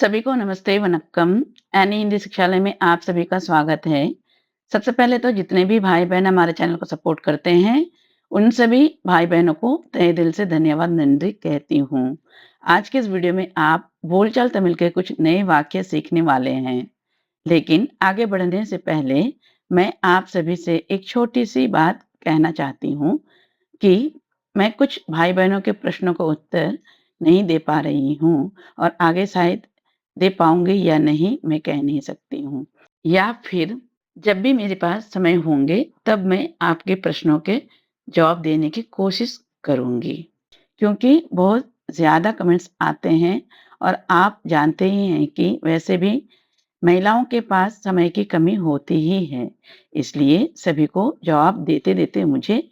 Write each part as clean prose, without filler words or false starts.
सभी को नमस्ते, वनक्कम। एनी हिंदी शिक्षालय में आप सभी का स्वागत है। सबसे पहले तो जितने भी भाई-बहन हमारे चैनल को सपोर्ट करते हैं, उन सभी भाई-बहनों को तहे दिल से धन्यवाद, नंदी कहती हूँ। आज के इस वीडियो में आप बोलचाल तमिल के कुछ नए वाक्य सीखने वाले हैं। लेकिन आगे बढ़ने से पहले मैं आप सभी से एक छोटी-सी बात कहना चाहती हूँ कि मैं कुछ भाई-बहनों के प्रश्नों का उत्तर नहीं दे पा रही हूँ और आगे शायद दे पाऊँगी या नहीं, मैं कह नहीं सकती हूँ। या फिर जब भी मेरे पास समय होंगे, तब मैं आपके प्रश्नों के जवाब देने की कोशिश करूँगी। क्योंकि बहुत ज़्यादा कमेंट्स आते हैं और आप जानते ही हैं कि वैसे भी महिलाओं के पास समय की कमी होती ही है। इसलिए सभी को जवाब देते-देते मुझे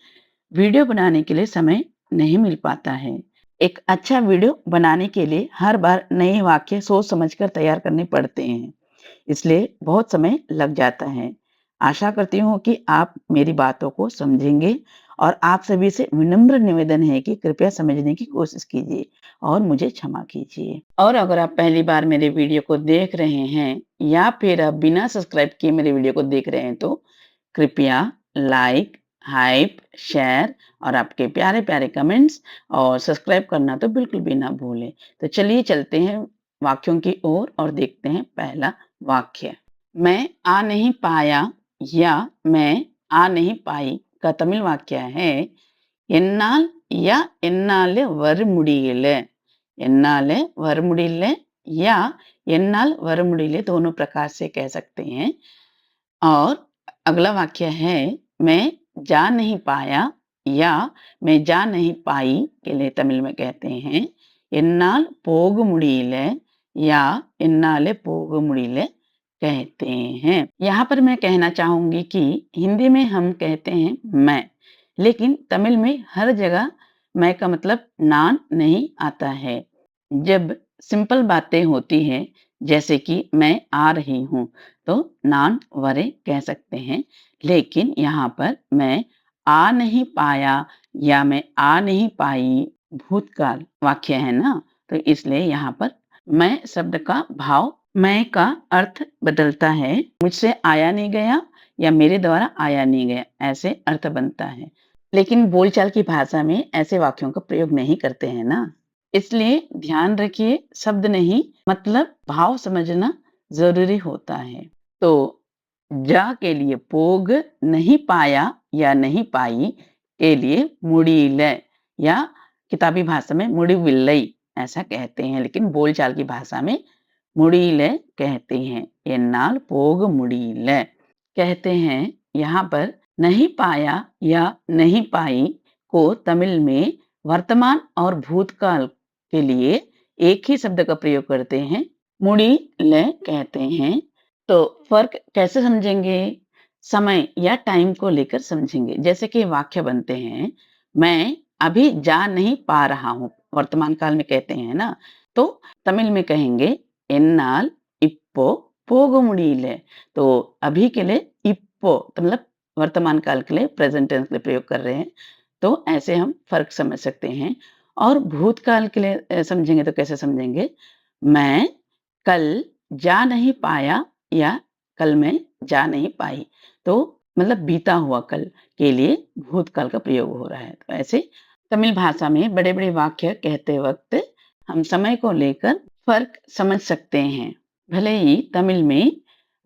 वीडियो बनाने के लिए समय नहीं मिल पाता है। एक अच्छा वीडियो बनाने के लिए हर बार नए वाक्य सोच समझकर तैयार करने पड़ते हैं, इसलिए बहुत समय लग जाता है। आशा करती हूँ कि आप मेरी बातों को समझेंगे और आप सभी से विनम्र निवेदन है कि कृपया समझने की कोशिश कीजिए और मुझे क्षमा कीजिए। और अगर आप पहली बार मेरे वीडियो को देख रहे हैं या फिर आप बिना सब्सक्राइब किए मेरे वीडियो को देख रहे हैं तो कृपया लाइक, हाइप, शेयर और आपके प्यारे-प्यारे कमेंट्स और सब्सक्राइब करना तो बिल्कुल भी ना भूलें। तो चलिए चलते हैं वाक्यों की ओर और देखते हैं पहला वाक्य। मैं आ नहीं पाया या मैं आ नहीं पाई का तमिल वाक्य है என்னால் या என்னால வர முடியல என்னால வர முடியல या என்னால் வர முடியல दोनों प्रकार से कह सकते हैं। और अगला वाक्य है मैं जा नहीं पाया या मैं जा नहीं पाई के लिए तमिल में कहते हैं என்னால் போக முடியல या என்னால போக முடியல कहते हैं। यहाँ पर मैं कहना चाहूंगी कि हिंदी में हम कहते हैं मैं, लेकिन तमिल में हर जगह मैं का मतलब नान नहीं आता है। जब सिंपल बातें होती हैं जैसे कि मैं आ रही हूँ तो नान वरे कह सकते हैं, लेकिन यहाँ पर मैं आ नहीं पाया या मैं आ नहीं पाई भूतकाल वाक्य है ना, तो इसलिए यहाँ पर मैं शब्द का भाव मैं का अर्थ बदलता है। मुझसे आया नहीं गया या मेरे द्वारा आया नहीं गया, ऐसे अर्थ बनता है। लेकिन बोलचाल की भाषा में ऐसे वाक्यों का प्रयोग नहीं करते हैं ना, इसलिए ध्यान रखिए शब्द नहीं मतलब भाव समझना जरूरी होता है। तो जा के लिए पोग, नहीं पाया या नहीं पाई के लिए मुड़ील या किताबी भाषा में मुड़ीविल्लई ऐसा कहते हैं, लेकिन बोलचाल की भाषा में मुड़ील कहते हैं। एन्नाल पोग मुड़ील कहते हैं। यहाँ पर नहीं पाया या नहीं पाई को तमिल में वर्तमान और भूतकाल के लिए एक ही शब्द का प्रयोग करते हैं, मुड़ी ले कहते हैं। तो फर्क कैसे समझेंगे? समय या टाइम को लेकर समझेंगे। जैसे कि वाक्य बनते हैं मैं अभी जा नहीं पा रहा हूँ, वर्तमान काल में कहते हैं ना, तो तमिल में कहेंगे एन्नाल इप्पो पोग मुड़ीले। तो अभी के लिए इप्पो तो मतलब वर्तमान काल के लिए प्रेजेंट टेंस के लिए प्रयोग कर रहे हैं, तो ऐसे हम फर्क समझ सकते हैं। और भूतकाल के लिए समझेंगे तो कैसे समझेंगे? मैं कल जा नहीं पाया या कल मैं जा नहीं पाई, तो मतलब बीता हुआ कल के लिए भूतकाल का प्रयोग हो रहा है। तो ऐसे तमिल भाषा में बड़े-बड़े वाक्य कहते वक्त हम समय को लेकर फर्क समझ सकते हैं। भले ही तमिल में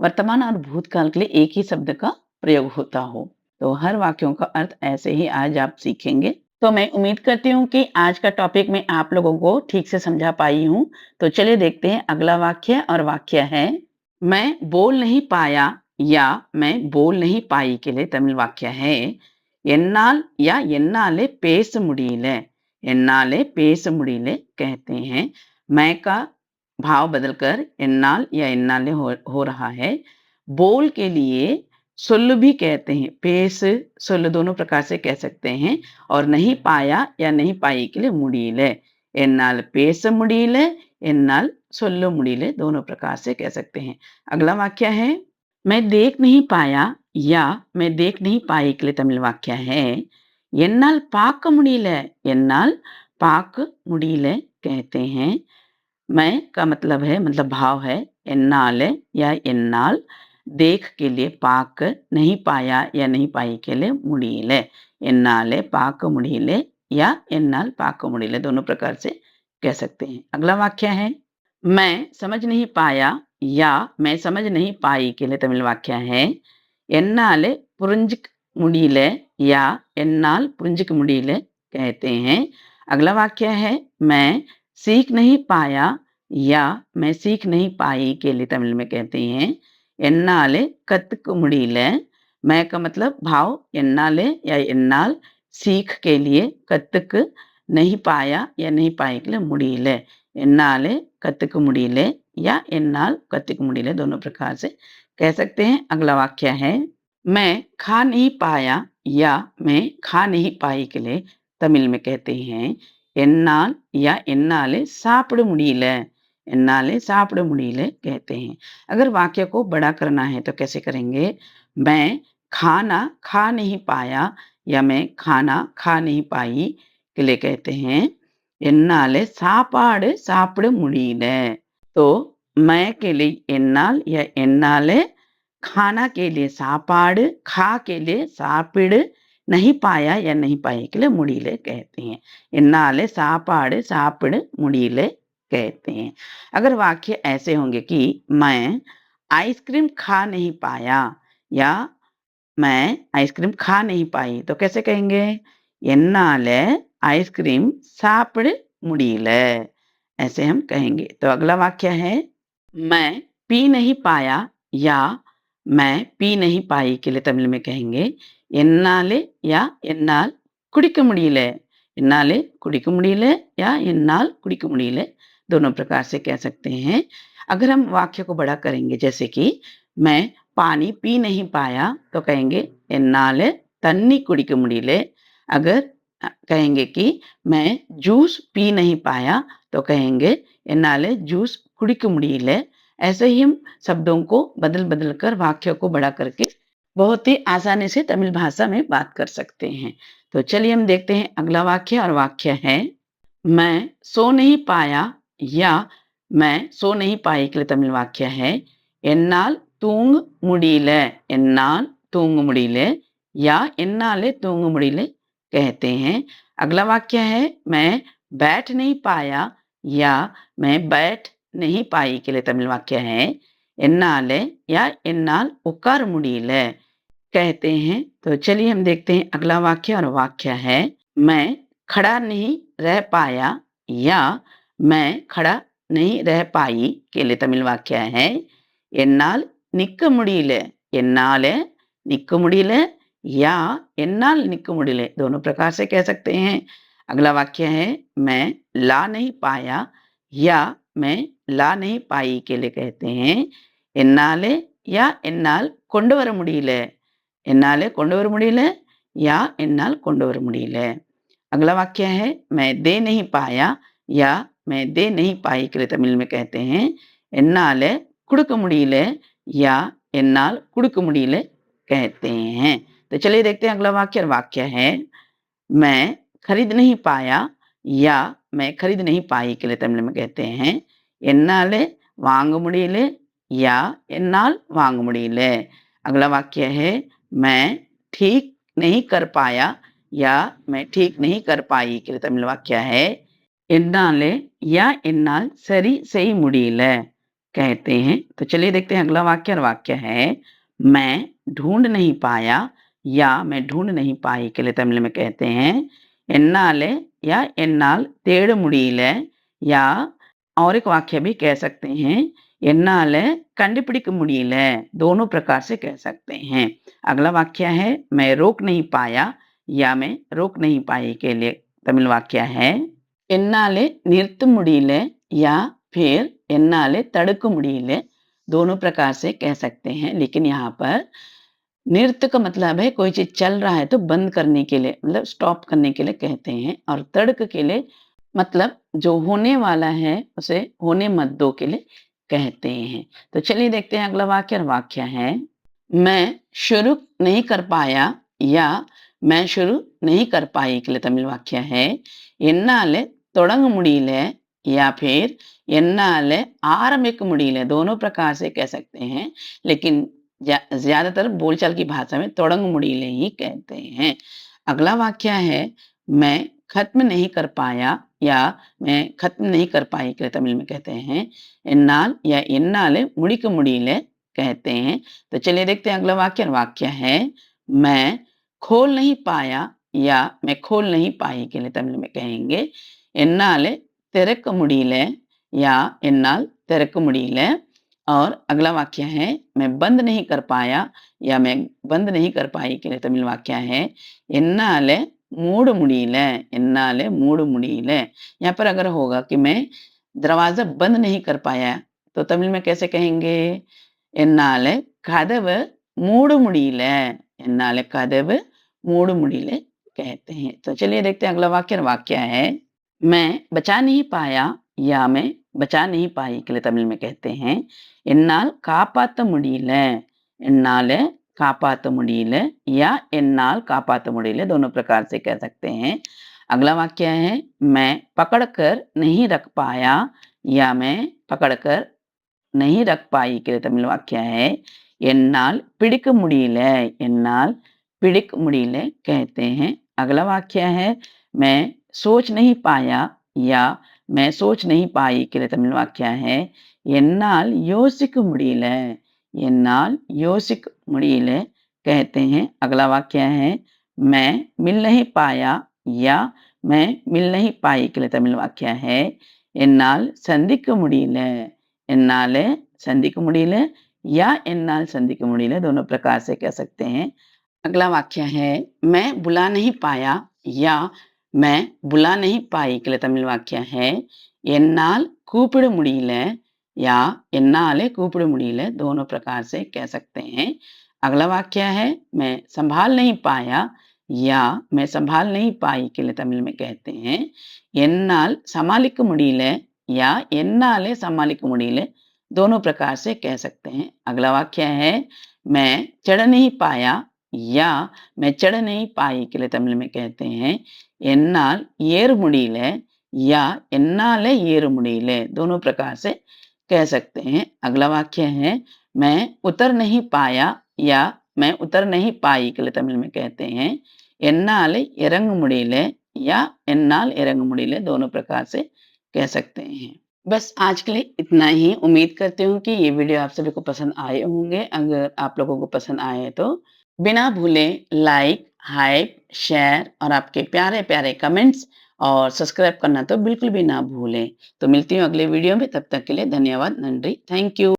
वर्तमान और भूतकाल के लिए एक ही शब्द का प्रयोग होता हो, तो हर वाक्यों का अर्थ ऐसे ही आज आप सीखेंगे। तो मैं उम्मीद करती हूँ कि आज का टॉपिक मैं आप लोगों को ठीक से समझा पाई हूँ। तो चलिए देखते हैं अगला वाक्य, और वाक्य है मैं बोल नहीं पाया या मैं बोल नहीं पाई के लिए तमिल वाक्य है என்னால் या என்னாலே பேச முடியல என்னாலே பேச முடியல कहते हैं। मैं का भाव बदलकर एन्नाल या एन्नाले हो रहा है। बोल के लिए सुल्ल भी कहते हैं, पेस सुल्ल दोनों प्रकार से कह सकते हैं। और नहीं पाया या नहीं पाई के लिए मुड़ीले, एन्नाल पेस मुड़ीले, एन्नाल सुल्ल मुड़ीले दोनों प्रकार से कह सकते हैं। अगला वाक्य है मैं देख नहीं पाया या मैं देख नहीं पाई के लिए तमिल वाक्य है என்னால் பார்க்க முடியல என்னால் பார்க்க முடியல कहते हैं। मैं का मतलब है मतलब भाव है एन्नाले या एन्नाल, देख के लिए पाक, नहीं पाया या नहीं पाई के लिए मुड़ीले, एन्नाले पाक मुड़ीले या एन्नाल पाक मुड़ीले दोनों प्रकार से कह सकते हैं। अगला वाक्य है मैं समझ नहीं पाया या मैं समझ नहीं पाई के लिए तमिल वाक्य है एन्नाले पुरिंजिक मुड़ीले या एन्नाल पुरिंजिक मुड़ीले कहते हैं। अगला वाक्य है मैं सीख नहीं पाया या मैं सीख नहीं पाई के लिए तमिल में कहते हैं एन्नाले कत्तुक मुड़ीले। मैं का मतलब भाव एन्नाले या एन्नाल सीख के लिए, कत्तुक नहीं पाया या नहीं पाई के लिए मुड़ीले, एन्नाले कत्तुक मुड़ीले या एन्नाल कत्तुक मुड़ीले दोनों प्रकार से कह सकते हैं। अगला वाक्य है मैं खा नहीं पाया या मैं खा नहीं पाई के लिए तमिल में कहते हैं एन्नाल या एन्नाले सापड़ मुड़ीले, एन्नाले सापड़ मुड़ीले कहते हैं। अगर वाक्य को बड़ा करना है तो कैसे करेंगे, मैं खाना खा नहीं पाया या मैं खाना खा नहीं पाई के लिए कहते हैं एन्नाले सापाड़ सापड़ मुड़ीले। तो मैं के लिए एन्नाल या एन्नाले, खाना के लिए सापाड़, खा के लिए सापिड़, नहीं पाया या नहीं पाई के लिए मुड़ीले कहते हैं। इन्नाले सापाड़ सापिड़ मुड़ीले कहते हैं। अगर वाक्य ऐसे होंगे कि मैं आइसक्रीम खा नहीं पाया या मैं आइसक्रीम खा नहीं पाई तो कैसे कहेंगे एन्नाले आइसक्रीम सापिड़ मुड़ीले, ऐसे हम कहेंगे। तो अगला वाक्य है मैं पी नहीं पाया या मैं पी नहीं पाई के लिए तमिल में कहेंगे एन्नाले या एन्नाल कुडिक मुड़ीले, एन्नाले कुडिक मुड़ीले या एन्नाल कुडिक मुड़ीले दोनों प्रकार से कह सकते हैं। अगर हम वाक्य को बड़ा करेंगे जैसे कि मैं पानी पी नहीं पाया तो कहेंगे एन्नाले तन्नी कुडिक मुड़ीले। अगर कहेंगे कि मैं जूस पी नहीं पाया तो कहेंगे एन्नाले जूस कुडिक मुड़ीले। ऐसे ही हम शब्दों को बदल बदल कर वाक्य को बड़ा करके बहुत ही आसानी से तमिल भाषा में बात कर सकते हैं। तो चलिए हम देखते हैं अगला वाक्य, और वाक्य है मैं सो नहीं पाया या मैं सो नहीं पाई के लिए तमिल वाक्य है एन्नाल तूंग मुड़ीले, एन्नाल तूंग मुड़ीले या एन्नाले तूंग मुड़ीले कहते हैं। अगला वाक्य है मैं बैठ नहीं पाया या मैं बैठ नहीं पाई के लिए तमिल वाक्य है एन्नाले या एन्नाल उकार मुड़ीले कहते हैं। तो चलिए हम देखते हैं अगला वाक्य, और वाक्य है मैं खड़ा नहीं रह पाया या मैं खड़ा नहीं रह पाई के लिए तमिल वाक्य है एन्नाल निक्क मुड़ीले, एन्नाले निक्क मुड़ीले या एन्नाल निक्क मुड़ीले दोनों प्रकार से कह सकते हैं। अगला वाक्य है मैं ला नहीं पाया या मैं ला नहीं पाई के लिए कहते हैं एन्नाले या एन्नाल கொண்டு வர முடியல, என்னாலே கொண்டு வர முடியல या என்னால் கொண்டு வர முடியல। अगला वाक्य है मैं दे नहीं पाया या मैं दे नहीं पाई के लिए तमिल में कहते हैं என்னாலே குடுக்க முடியல या என்னால் குடுக்க முடியல कहते हैं। तो चलिए देखते हैं अगला वाक्य, और वाक्य है मैं खरीद नहीं पाया या मैं खरीद नहीं पाई के लिए तमिल में कहते हैं என்னாலே வாங்க முடியல या என்னால் வாங்க முடியல। अगला वाक्य है मैं ठीक नहीं कर पाया या मैं ठीक नहीं कर पाई के लिए तमिल वाक्य है என்னாலே या என்னால் சரி செய் முடியல कहते हैं। तो चलिए देखते हैं अगला वाक्य, और वाक्य है मैं ढूंढ नहीं पाया या मैं ढूंढ नहीं पाई के लिए तमिल में कहते हैं என்னாலே या என்னால் தேட முடியல या और एक वाक्य भी कह सकते हैं என்னால கண்டுபிடிக்க முடியல, दोनों प्रकार से कह सकते हैं। अगला वाक्य है मैं रोक नहीं पाया या मैं रोक नहीं पाई के लिए तमिल वाक्य है என்னாலே நிறுத்த முடியல या फिर என்னாலே தடுக்க முடியல दोनों प्रकार से कह सकते हैं। लेकिन यहाँ पर नृत्य का मतलब है कोई चीज चल रहा है तो बंद करने के लिए, मतलब स्टॉप करने के लिए कहते हैं, और तड़क के लिए मतलब जो होने वाला है उसे होने मत दो के लिए कहते हैं। तो चलिए देखते हैं अगला वाक्य, और वाक्य है मैं शुरू नहीं कर पाया या मैं शुरू नहीं कर पाई के लिए तमिल वाक्य है என்னால தொடங்க முடியல या फिर என்னால ஆரம்பிக்க முடியல दोनों प्रकार से कह सकते हैं लेकिन ज्यादातर बोलचाल की भाषा में தொடங்க முடியல ही कहते हैं। अगला वाक्य है मैं खत्म नहीं कर पाया या मैं खत्म नहीं कर पाई के तमिल में कहते हैं என்னால் या என்னால முடிக்க முடியல कहते हैं। तो चलिए देखते हैं अगला वाक्य है मैं खोल नहीं पाया या मैं खोल नहीं पाई के लिए तमिल में कहेंगे என்னால திறக்க முடியல या என்னால் திறக்க முடியல। और अगला वाक्य है मैं बंद नहीं कर पाया या मैं बंद नहीं कर पाई के लिए तमिल वाक्य है என்னால மூட முடியல என்னால மூட முடியல। यहाँ पर अगर होगा कि मैं दरवाजा बंद नहीं कर पाया तो तमिल में कैसे कहेंगे என்னால கதவை மூட முடியல என்னால கதவை மூட முடியல कहते हैं। तो चलिए देखते हैं अगला वाक्य है मैं बचा नहीं पाया या मैं बचा नहीं पाई के लिए तमिल में कहते हैं என்னால் காப்பாத்த முடியல என்னால காப்பாத்த முடியல या என்னால் காப்பாத்த முடியல दोनों प्रकार से कह सकते हैं। अगला वाक्य है मैं पकड़कर नहीं रख पाया या मैं पकड़कर नहीं रख पाई के लिए तमिल वाक्य है என்னால் பிடிக்க முடியல என்னால் பிடிக்க முடியல कहते हैं। अगला वाक्य है मैं सोच नहीं पाया या मैं सोच नहीं पाई के लिए तमिल वाक्य है என்னால் யோசிக்க முடியல என்னால் யோசிக்க முடியல कहते हैं। अगला वाक्य है मैं मिल नहीं पाया या मैं मिल नहीं पाई के लिए तमिल वाक्य है என்னால் சந்திக்க முடியல என்னால சந்திக்க முடியல या என்னால் சந்திக்க முடியல दोनों प्रकार से कह सकते हैं। अगला वाक्य है मैं बुला नहीं पाया या मैं बुला नहीं पाई के लिए तमिल वाक्य है என்னால் கூப்பிட முடியல या என்னாலே கூப்பிட முடியல दोनों प्रकार से कह सकते हैं। अगला वाक्य है मैं संभाल नहीं पाया या मैं संभाल नहीं पाई के लिए तमिल में कहते हैं என்னால் சமாளிக்க முடியல या என்னாலே சமாளிக்க முடியல दोनों प्रकार से कह सकते हैं। अगला वाक्य है मैं चढ़ नहीं पाया या मैं चढ़ नहीं पाई के लिए तमिल में कहते हैं என்னால் ஏற முடியல या என்னால ஏற முடியல दोनों प्रकार से कह सकते हैं। अगला वाक्य है मैं उतर नहीं पाया या मैं उतर नहीं पाई के लिए तमिल में कहते हैं என்னால இறங்க முடியல या என்னால் இறங்க முடியல दोनों प्रकार से कह सकते हैं। बस आज के लिए इतना ही। उम्मीद करती हूँ कि ये वीडियो आप सभी को पसंद आए होंगे। अगर आप लोगों को पसंद आए तो बिना भूले लाइक हाइप शेयर और आपके प्यारे प्यारे कमेंट्स और सब्सक्राइब करना तो बिल्कुल भी ना भूलें। तो मिलती हूँ अगले वीडियो में, तब तक के लिए धन्यवाद, नंरी, थैंक यू।